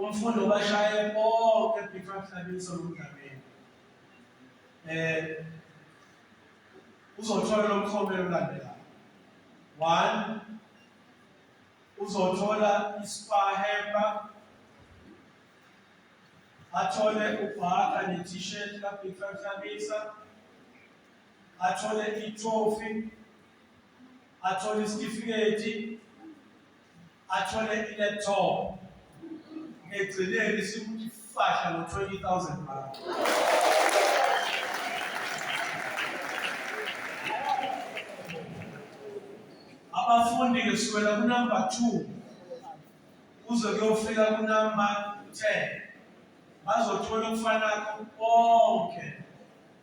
umfundo bashaye bonke Big 5 emhlabeni somdlameni. Uzothola lo mkhomelo olandelayo. 1, uzothola ispa hamper, athole ubhaka ne-t-shirt ka Big 5 Hlabisa, athole i-trophy, athole isitifiketi, athole i-laptop. Ngegcineni sikuthi fahla ngo-20,000 abafundi kusukela kunumber 2 kuze kuyofika kunumber 10 bazothola ukufanako bonke.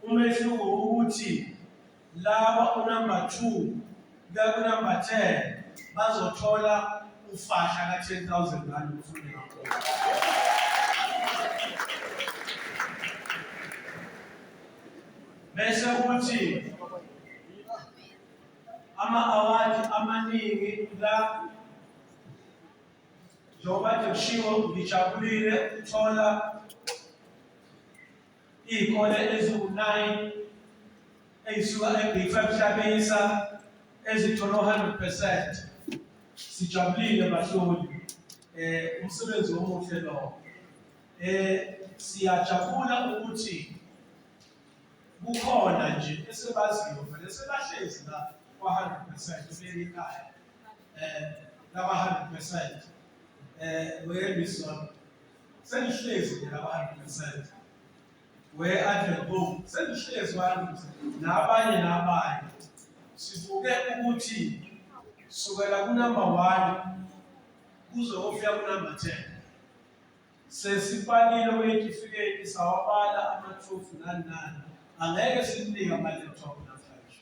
Umehluko ukuthi laba unumber 2 kuya kunumber 10 bazothola ufahla ka 10,000 rand ufundi ngakho. Bese ukuthi ama-award amaningi la njengoba nje kushiwo ngijabulile ukuthola iy'kole eziwu-9 ey'suka e-Big 5 Hlabisa ezithola 100%. Sijabulile bahloli, umsebenzi omuhle lo. Siyajabula ukuthi kukhona nje esebaziyo vele sebahlezi la kwa 100% kuleli ekhaya. Laba 100%. We-Ellison senihlezi nje laba 100%. We-Advent Home senihlezi 100%. Nabanye. Sivuke ukuthi sukela kunumber 1 kuze kufika kunumber 10 sesibalile kweyitifiketi sawabala amatrophy nani angeke sinike ama-laptop namhlanje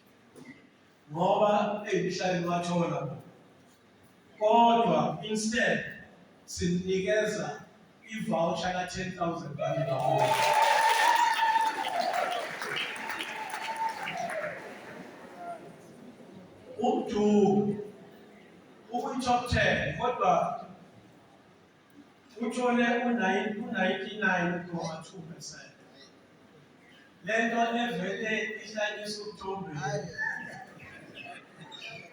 ngoba ey'mhlabeni wathola kodwa instead sinikeza i-voucher ka 10,000 rand. Umdumo uku-top 10 kodwa uthole u-99.2%. Lento evele ihlanyisa ukuthombeni.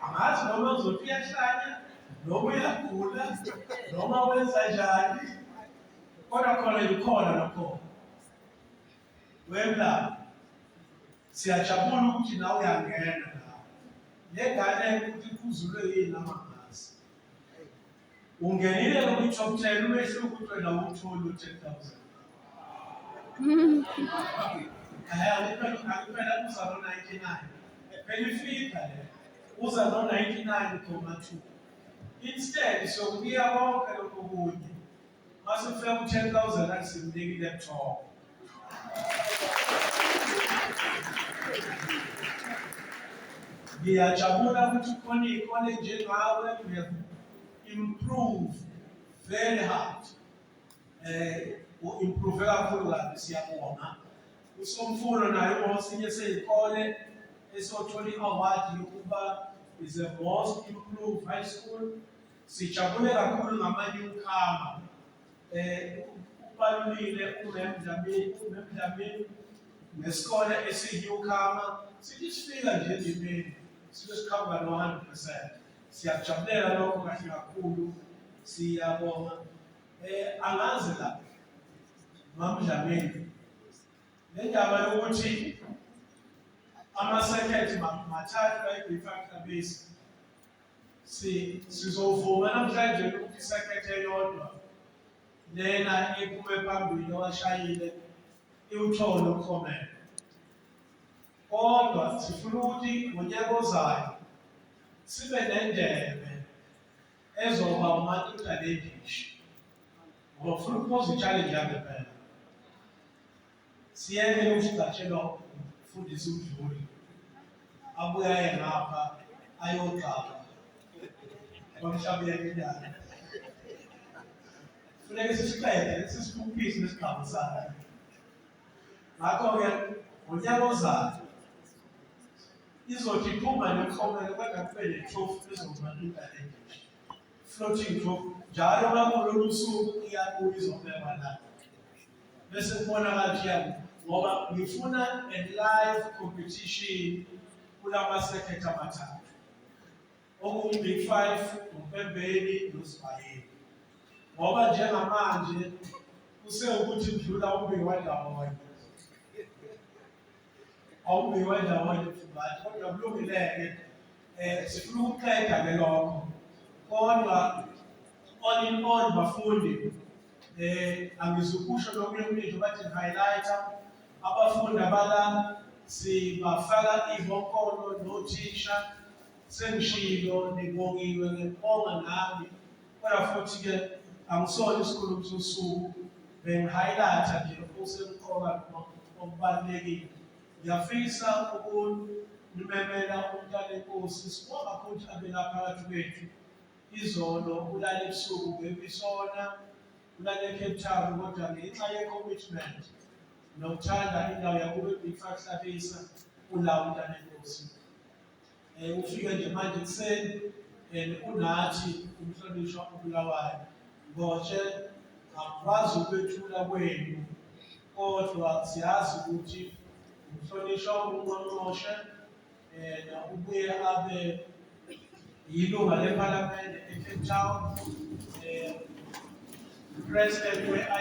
Angazi noma uzothi uyahlanya, noma uyagula, noma wenza njani, kodwa khona ikhona nakhona. Wemla, siyajabula ukuthi nawe uyangena. Lengane ukuthi kuzulwe yini amagazi. Ungenile kwi-top 10 umehluko ukuthi wena uthole u-10,000. Akuphela uza no-99. Phela ifika le. Uza no-99.2. Instead sokubuya konke lokho kunye. Mase ufika ku-10,000 akusimniki i-laptop. Ngiyajabula ukuthi khona iy'kole njengawe we have improved very hard. Improve kakhulu kabi siyabonga. Usomfundo naye osinye sey'kole esothola i-award yokuba is the most improved high school. Sijabule kakhulu ngama-newcomer. Ubalulile uMemdlamini nesikole esi-newcomer. Sithi sifika nje endimeni. Sikhamba no-100%. Siyakujabulela lokho kahle kakhulu. Siyabonga. Angazi la Mamdlamini. Le ndaba yokuthi ama-circuit mathathu ka-Big 5 Hlabisa. Sizovuma namhlanje ukuthi i-circuit eyodwa lena iphume phambili owashayile iwuthole umkhomelo. Kodwa sifuna ukuthi ngonyaka ozayo sibe nendebe ezoba uMatuta Ladies. Ngoba ufuna ukuphosa i-challenge yangempela. Siyeke ukusigatshelwa umfundisi uDluli. Abuye aye ngapha ayogqaba. Kwamhlabeni indaba. Funeke sisiqede sisiphuphise nesigaba sakhe. Ngakho-ke ngonyaka ozayo izothi iphuma nemklomelo kodwa kube ne-trophy ezoba uMatuta Ladies. Floating trophy njalo kulolu suku iyabuya izobekwa la bese kubonakala nje ngoba ngifuna a live competition kulama sekhetha amathathu Big Five, uMpembeni noSibayeni. Ngoba njengamanje usewukuthi kudlula umbiko wandawonye. Awumbiko wandawonye futhi kodwa kulungileke sifuna ukuqeda lokho. Kodwa all in all bafundi angizukusho lokuningi bathi highlighter abafundi abala sibafaka ivokodo nothisha sengishilo nibongiwe ngibonga nami kodwa futhi ke angisona isikhulumi sosuku bengihighlighta nje okusemqoka okubalulekile ngiyafisa ukunimemela umntwana enkosi sibonga futhi abelaphakathi kwethu izolo ulala ebusuku ngebisona ulala eCape Town kodwa ngenxa ye-commitment nokuthanda indawo yakubo eBig Five Hlabisa ulawo umntwana enkosi ufike nje manje kuseni unathi umhlonishwa uBulawayo ngotshe akwazi ukwethula kwenu kodwa siyazi ukuthi umhlonishwa uNgqongqoshe ubuye abe yilunga lePhalamende eCape Town president